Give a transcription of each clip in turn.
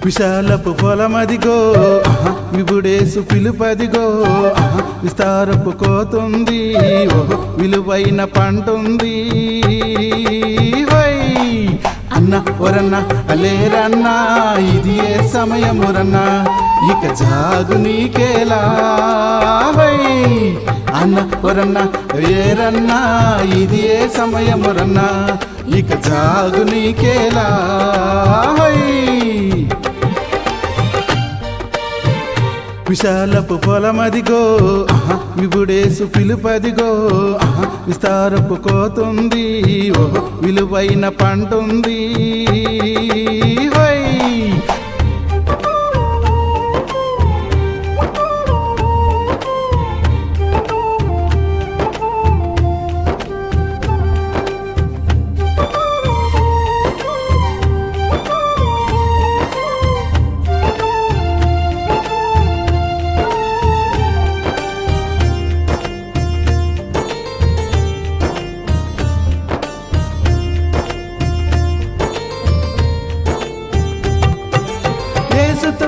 విశాలపు పొలమదిగో విభుడేసు పిలుపదిగో విస్తారపు కోతుంది విలువైన పంటుంది అన్న ఒరన్న అలేరన్నా ఇది ఏ సమయమురన్నా ఇక జాగు నీకేలా అన్న ఒరన్న ఏరన్నా ఇది ఏ సమయమురన్నా ఇక జాగు నీకేలా విశాలపు పొలమదిగో విభుడేసు పిలుపదిగో విస్తారపు కోతుంది విలువైన పంటుంది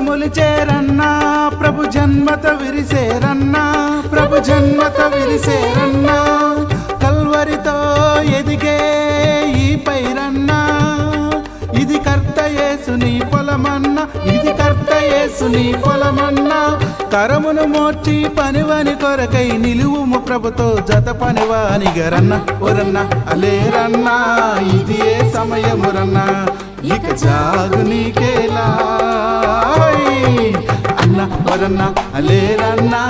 మొలిచేరన్నా ప్రభు జన్మత విరిసేరన్నా ప్రభు జన్మత విరిసేరన్నా కల్వరితో ఎదిగే ఈ పైరన్నా ఇది కర్త యేసుని పొలమన్నా ఇది కర్త యేసుని పొలమన్నా కరమును మోర్చి పనివని కొరకై నిలువుము ప్రభుతో జత పనివాని గరన్న ఒరన్న అలేరన్నా ఇది ఏ సమయమురన్నా ఇక జాగు నీకేలా అన్న ఒరన్న అలేరన్నా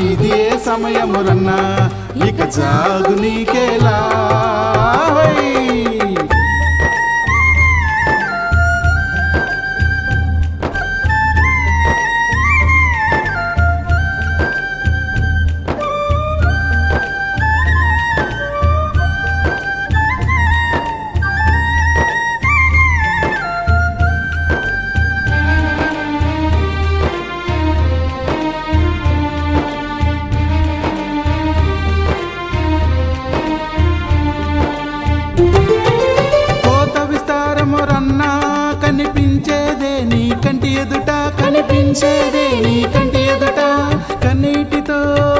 ఇది ఏ సమయమురన్నా ఇక జాగు నీకేలా కనిపించేదే నీ కంటి ఎదుట కనిపించేదే నీ కంటి ఎదుట కన్నీటితో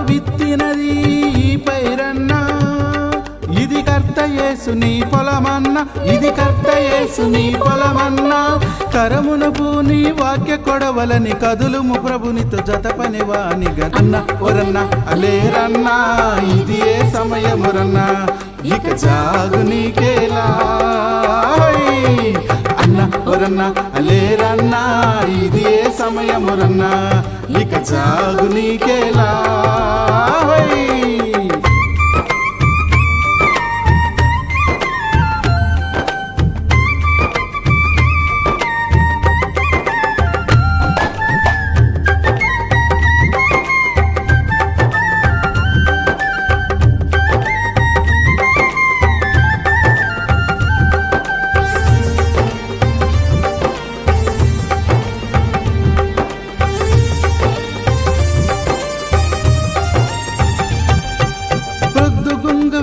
విత్తినది ఈ పైరన్నా ఇది కర్త యేసుని పొలమన్నా ఇది కర్త యేసుని పొలమన్నా కరమును పూని వాక్య కొడవలని కదులుము ప్రభునితో జత పనివాని గన్న ఒరన్న అలేరన్నా ఇది ఏ సమయమురన్నా ఇక జాగు నీకేలా అన్న ఒరన్న అలేరన్నా ఇది ఏ సమయమురన్నా ఇక జాగు నీకేలా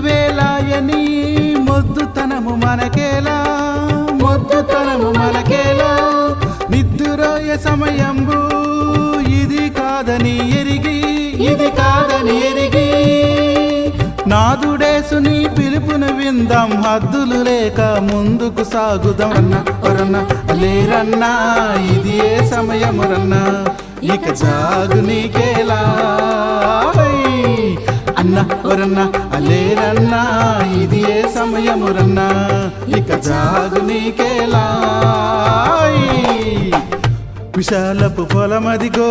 వేలాయని మొద్దుతనము మనకేలా మొద్దుతనము మనకేలా నిద్దురోయ సమయంబు ఇది కాదని ఎరిగి ఇది కాదని ఎరిగి నాదుడేసుని పిలుపును విందాం హద్దులు లేక ముందుకు సాగుదాం అన్న ఒరన్న లేరన్నా ఇది ఏ సమయమురన్నా ఇక జాగు నీకేలా అన్న ఒరన్న అలేరన్నా ఇది ఏ సమయమురన్నా ఇక జాగు నీకేలా విశాలపు పొలమదిగో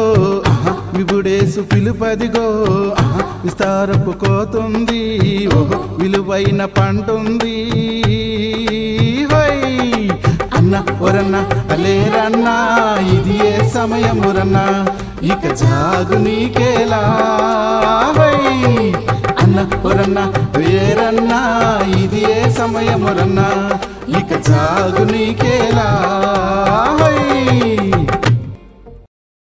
విభుడేసు పిలుపదిగో విస్తారపు కోతుంది విలువైన పంటుంది అన్న ఒరన్న అలేరన్నా ఇది ఏ సమయమురన్నా ఇక జాగు నీకేలా అన్న ఒరన్న వేరన్నా ఇది ఏ సమయమురన్నా ఇక జాగు నీకేలా